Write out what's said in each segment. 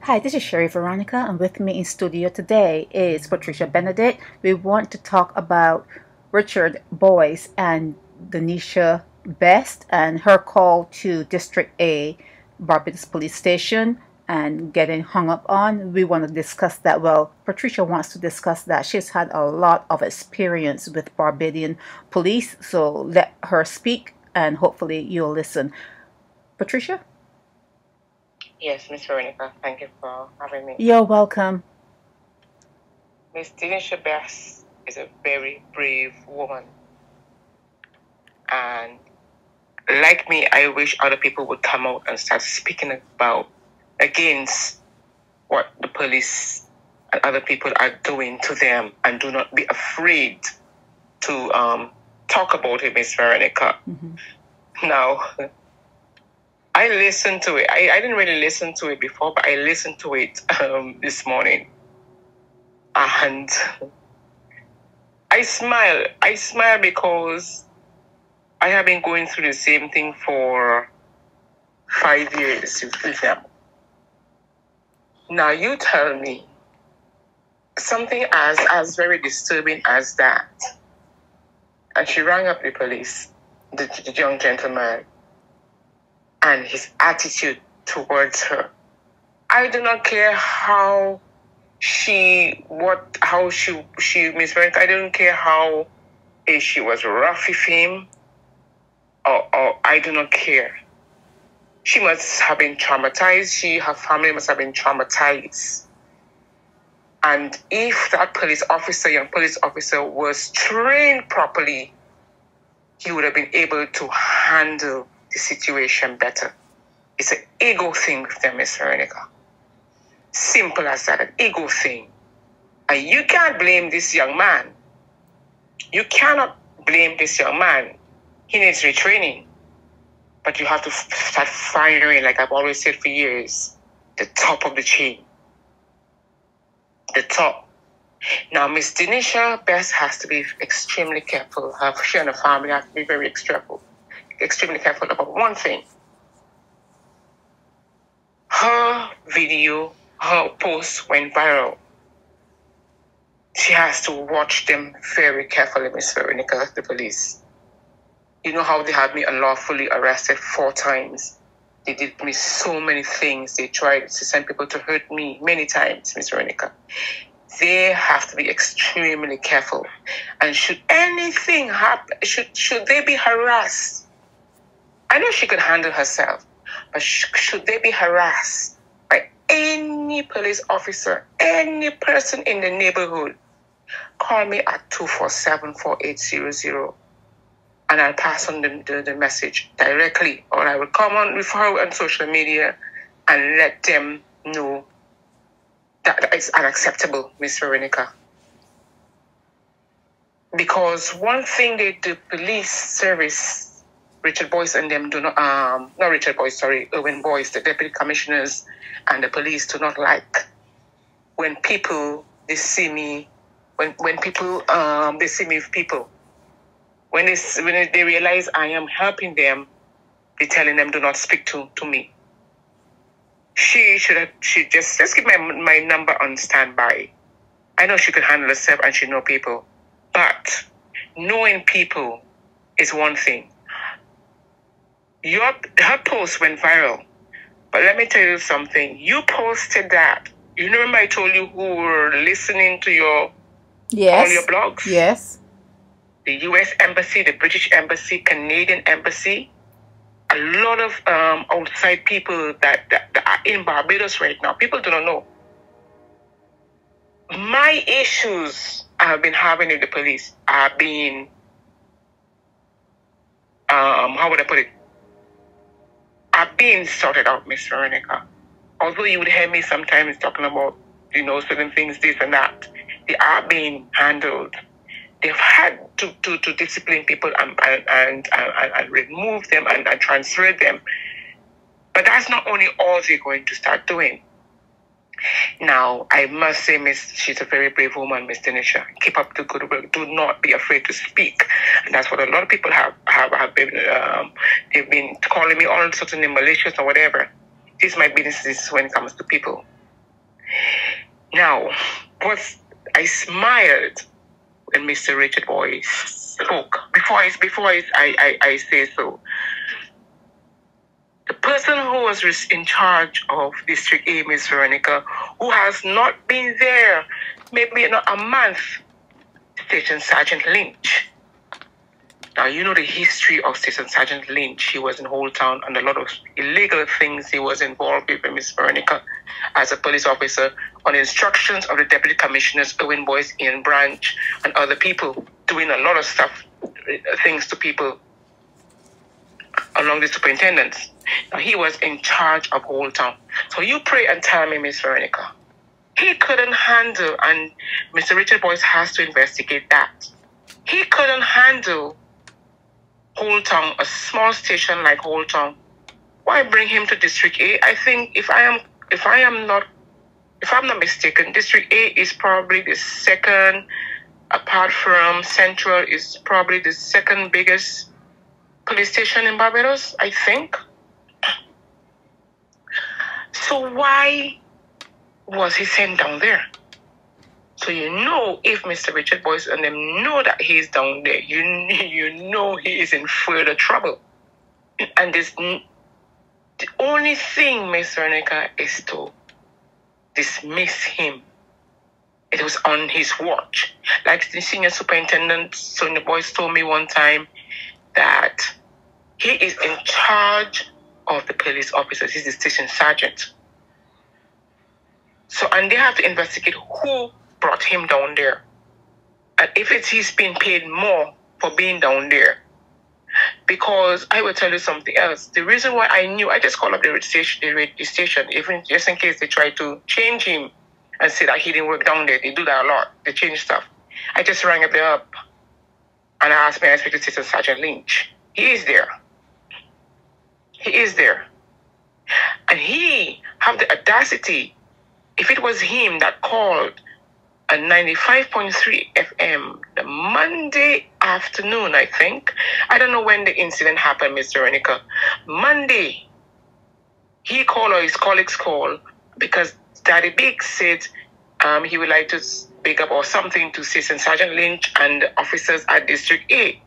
Hi, this is Sherry Veronica, and with me in studio today is Patricia Benedict. We want to talk about Richard Boyce and Donisha Best and her call to District A, Barbados Police Station, and getting hung up on. We want to discuss that. Well, Patricia wants to discuss that. She's had a lot of experience with Barbadian police, so let her speak, and hopefully you'll listen. Patricia? Yes, Miss Veronica, thank you for having me. You're welcome. Miss Donisha Best is a very brave woman. And like me, I wish other people would come out and start speaking against what the police and other people are doing to them, and do not be afraid to talk about it, Miss Veronica. Mm-hmm. Now, I listened to it. I didn't really listen to it before, but I listened to it this morning. And I smile. I smile because I have been going through the same thing for 5 years with them. Now, you tell me something as very disturbing as that. And she rang up the police, the young gentleman, and his attitude towards her. I do not care how she Miss Veronica, I don't care how if she was rough with him, or I do not care. She must have been traumatized. Her family must have been traumatized. And if that young police officer was trained properly, he would have been able to handle the situation better. It's an ego thing with them, Miss Veronica. Simple as that, an ego thing. And you can't blame this young man. You cannot blame this young man. He needs retraining. But you have to start firing, like I've always said for years, the top of the chain. The top. Now, Miss Donisha Best has to be extremely careful. She and her family have to be very extremely careful about one thing. Her video, her post went viral. She has to watch them very carefully, Miss Veronica, the police. You know how they had me unlawfully arrested 4 times. They did me so many things. They tried to send people to hurt me many times, Miss Veronica. They have to be extremely careful. And should anything happen, should they be harassed, I know she could handle herself, but should they be harassed by any police officer, any person in the neighborhood, call me at 247-4800, and I'll pass on the message directly, or I will come on with her on social media and let them know that it's unacceptable, Miss Veronica. Because one thing the police service, Richard Boyce and them do not, not Richard Boyce, sorry, Owen Boyce, the deputy commissioners and the police do not like when people, they see me, when people, they see me with people. When they realize I am helping them, they're telling them, do not speak to me. She just keep my number on standby. I know she could handle herself and she know people. But knowing people is one thing. Her post went viral. But let me tell you something. You posted that. You remember I told you who were listening to all your blogs? Yes. The U.S. Embassy, the British Embassy, Canadian Embassy. A lot of outside people that are in Barbados right now. People do not know. My issues I have been having with the police are being, how would I put it? Are being sorted out, Miss Veronica. Although you would hear me sometimes talking about, certain things, this and that, they are being handled. They've had to discipline people and remove them and transfer them. But that's not only all they're going to start doing. Now, I must say, she's a very brave woman, Miss Donisha. Keep up the good work. Do not be afraid to speak. And that's what a lot of people have been, they've been calling me all sorts of malicious or whatever. This is my business when it comes to people. Now, I smiled when Mr. Richard Boyce spoke. Before I say so, the person who was in charge of District A, Miss Veronica, who has not been there maybe not a month, Station Sergeant Lynch. Now, you know the history of Station Sergeant Lynch. He was in Old Town and a lot of illegal things he was involved with, Miss Veronica, as a police officer, on instructions of the Deputy Commissioners, Owen Boyce, Ian Branch, and other people, doing a lot of stuff, things to people along the superintendents. Now, he was in charge of Old Town. So you pray and tell me, Miss Veronica, he couldn't handle, and Mr. Richard Boyce has to investigate that. He couldn't handle Old Town, a small station like Old Town. Why bring him to District A? I think if I'm not mistaken, District A is probably the second, apart from Central, is probably the second biggest police station in Barbados, I think. So why was he sent down there? So you know, if Mr. Richard Boyce and them know that he's down there, you know he is in further trouble. And the only thing, Miss Veronica, is to dismiss him. It was on his watch. Like the senior superintendent, Sonia Boyce, told me one time that he is in charge of the police officers. He's the station sergeant. So, and they have to investigate who brought him down there. And if he's been paid more for being down there. Because I will tell you something else. The reason why I just called up the radio station, even just in case they try to change him and say that he didn't work down there. They do that a lot. They change stuff. I just rang up and I asked, may I speak to Station Sergeant Lynch? He is there. He is there. And he have the audacity, if it was him that called at 95.3 FM the Monday afternoon, I think. I don't know when the incident happened, Mr. Veronica. Monday, he called or his colleagues called because Daddy Big said he would like to speak up or something to Station Sergeant Lynch and the officers at District A.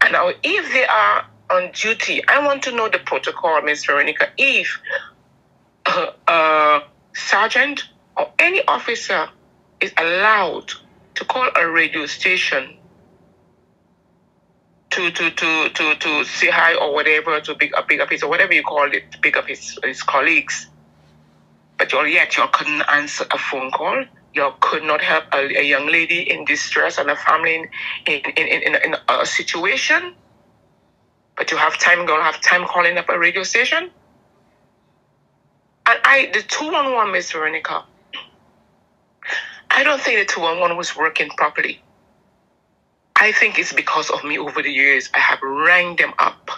And now, if they are on duty, I want to know the protocol, Ms. Veronica. If a sergeant or any officer is allowed to call a radio station to say hi or whatever, to pick up his, or whatever you call it, to pick up his colleagues, but yet you couldn't answer a phone call. You could not help a young lady in distress and a family in a situation. But you have time, don't have time calling up a radio station. And the 211, Miss Veronica, I don't think the 211 was working properly. I think it's because of me over the years. I have rang them up.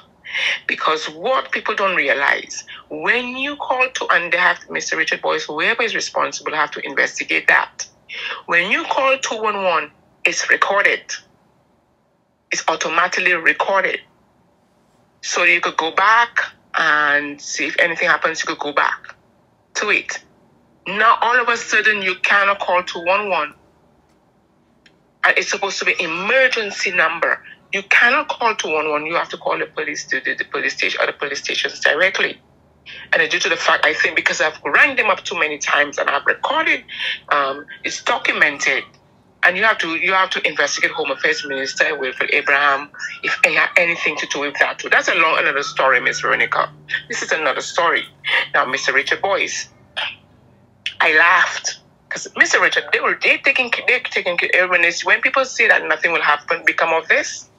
Because what people don't realize, when you call to, and they have Mr. Richard Boyce, whoever is responsible, have to investigate that. When you call 211, it's recorded. It's automatically recorded. So you could go back and see if anything happens, you could go back to it. Now, all of a sudden, you cannot call 211. And it's supposed to be emergency number. You cannot call 211. You have to call the police to the police station or the police stations directly. And due to the fact, I think, because I've rang them up too many times and I've recorded, it's documented. And you have to investigate Home Affairs Minister Wilfred Abraham if they have anything to do with that too. That's another story, Miss Veronica. This is another story. Now, Mr. Richard Boyce, I laughed because Mr. Richard, they're taking care. When people say that nothing will happen, become of this,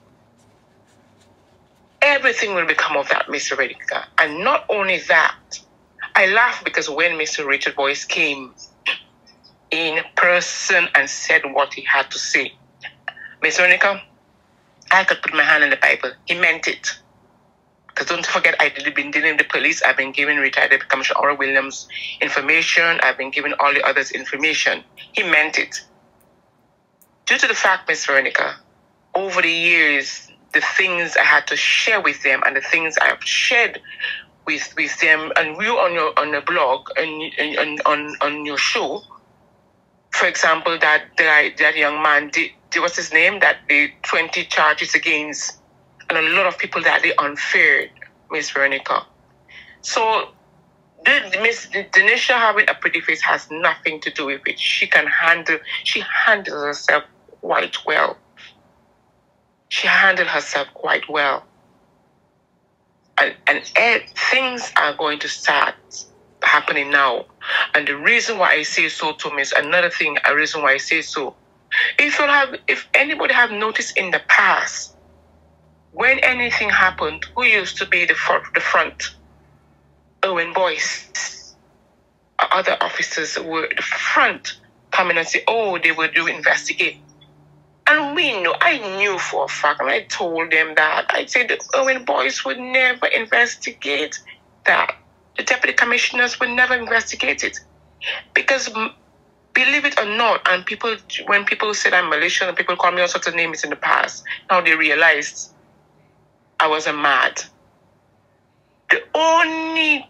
everything will become of that, Mr. Veronica. And not only that, I laughed because when Mr. Richard Boyce came in person and said what he had to say, Miss Veronica, I could put my hand in the Bible. He meant it. Because don't forget, I've been dealing with the police. I've been giving retired Commissioner Aura Williams information. I've been giving all the others information. He meant it. Due to the fact, Miss Veronica, over the years, the things I had to share with them and the things I have shared with them, and you on your blog and on your show, for example, that young man did what's his name, that the 20 charges against, and a lot of people that they unfair Miss Veronica. So Miss Donisha having a pretty face has nothing to do with it. She handles herself quite well. She handled herself quite well. And things are going to start happening now. And the reason why I say so, to Miss, a reason why I say so, if anybody have noticed in the past, when anything happened, who used to be the front? Owen Boyce. Other officers were the front, coming and say, oh, they will investigate. And I knew for a fact, and I told them that, I said that Owen Boyce would never investigate that. The deputy commissioners would never investigate it. Because, believe it or not, and when people said I'm malicious and people call me all sorts of names in the past, now they realized I wasn't mad. The only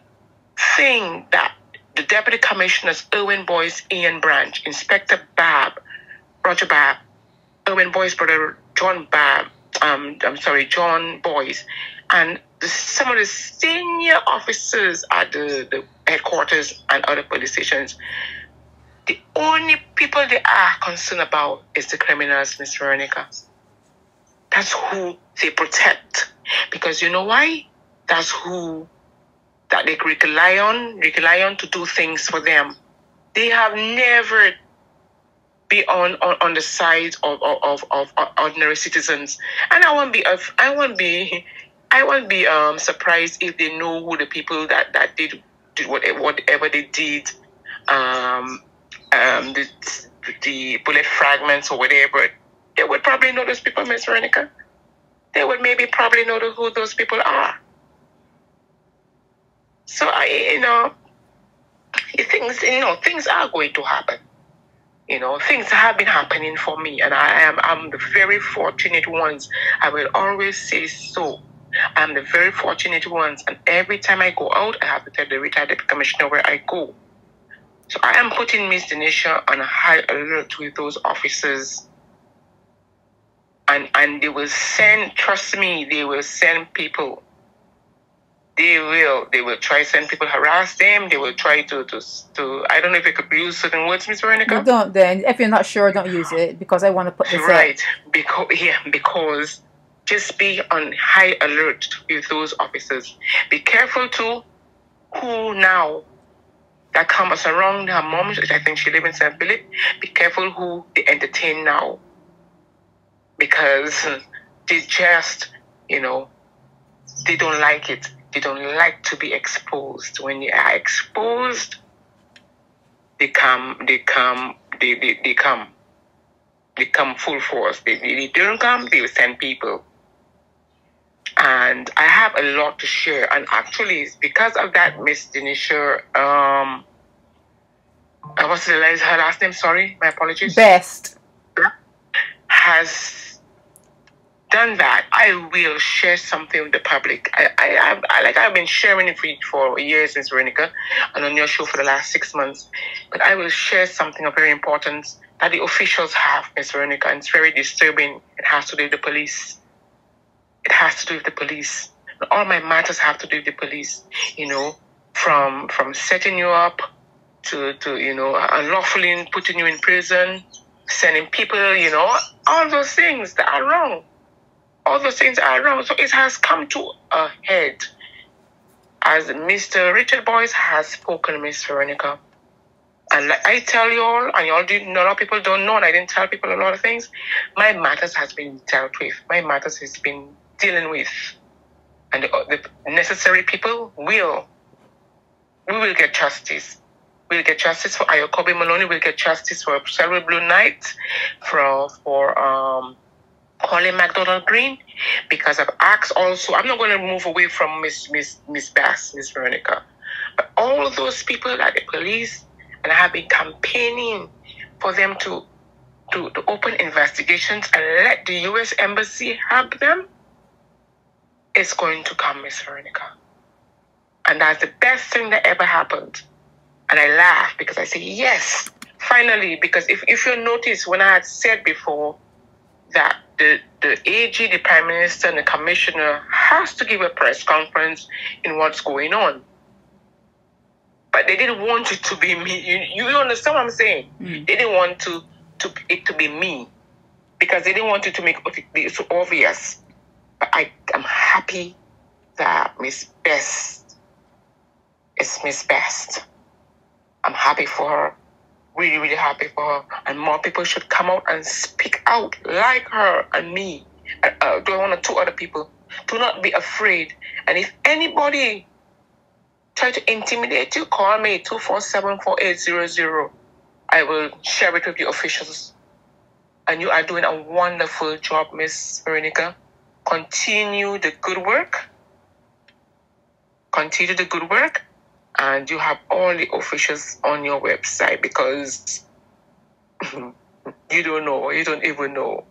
thing that the deputy commissioners, Owen Boyce, Ian Branch, Inspector Roger Babb, Owen Boyce's brother, John Boyce, and some of the senior officers at the headquarters and other police stations, the only people they are concerned about is the criminals, Miss Veronica. That's who they protect. Because you know why? That's who that they rely on to do things for them. They have never been on the side of ordinary citizens. And I won't be surprised if they know who the people that did whatever they did, the bullet fragments or whatever. They would probably know those people, Miss Veronica. They would probably know who those people are. So things are going to happen. Things have been happening for me, and I'm the very fortunate ones. I will always say so. I'm the very fortunate ones, and every time I go out, I have to tell the retired deputy commissioner where I go. So I am putting Miss Donisha on a high alert with those officers. And they will send, trust me, they will send people. They will try to send people, harass them. They will try to I don't know if I could use certain words, Miss Veronica. No, don't then. If you're not sure, don't use it, because I want to put this right. Because just be on high alert with those officers. Be careful too who now that comes around her mom, which I think she lives in St. Philip. Be careful who they entertain now. Because they just, they don't like it. They don't like to be exposed. When they are exposed, they come full force. They don't come, they will send people. And I have a lot to share. And actually, because of that, Miss Donisha, what's her last name? Sorry, my apologies. Best. Has done that. I will share something with the public. I've been sharing it for years, Miss Veronica, and on your show for the last 6 months. But I will share something of very importance that the officials have, Miss Veronica, and it's very disturbing. It has to do with the police. It has to do with the police. All my matters have to do with the police. From setting you up to unlawfully putting you in prison, sending people, all those things that are wrong. All those things are wrong. So it has come to a head. As Mr. Richard Boyce has spoken, Miss Veronica. And like I tell you all, and you all a lot of people don't know, and I didn't tell people a lot of things, my matters has been dealt with. My matters has been dealing with. And the necessary people we will get justice. We'll get justice for Ayokobi Maloney. We'll get justice for Celebrate Blue Knight, for Colin McDonald Green, because I've asked also. I'm not going to move away from Miss Bass, Miss Veronica, but all of those people at the police, and I have been campaigning for them to open investigations and let the U.S. Embassy have them. It's going to come, Miss Veronica. And that's the best thing that ever happened. And I laugh because I say, yes, finally, because if you notice, when I had said before that the AG, the Prime Minister, and the Commissioner has to give a press conference in what's going on. But they didn't want it to be me. You understand what I'm saying? They didn't want it to be me because they didn't want it to make it so obvious. But I'm happy that Miss Best is Miss Best. I'm happy for her. Really, really happy for her. And more people should come out and speak out like her and me. Do I want to two other people? Do not be afraid. And if anybody try to intimidate you, call me 247-4800. I will share it with your officials. And you are doing a wonderful job, Miss Veronica. Continue the good work. Continue the good work. And you have all the officials on your website because you don't know, you don't even know.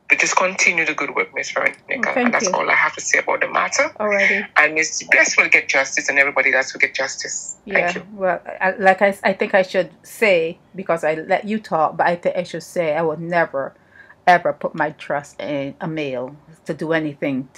But just continue the good work, Miss Veronica. And that's all I have to say about the matter. Alrighty. And Miss Best will get justice and everybody else will get justice. Yeah, Thank you. well, I think I should say, because I let you talk, but I think I should say I would never, ever put my trust in a male to do anything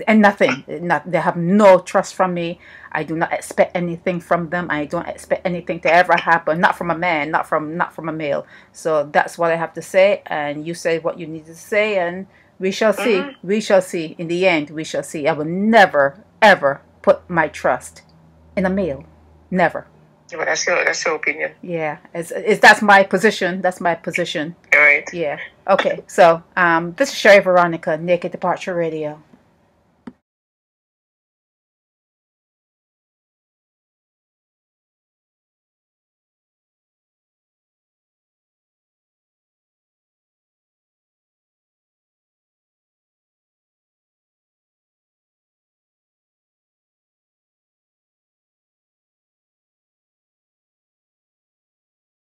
and nothing. They have no trust from me. I do not expect anything from them. I don't expect anything to ever happen. Not from a man, not from a male. So that's what I have to say. And you say what you need to say, and we shall see. We shall see. In the end, we shall see. I will never, ever put my trust in a male. Never. Well, that's your opinion. Yeah, that's my position. That's my position. All right. Yeah. Okay. So, this is Sherry Veronica, Naked Departure Radio.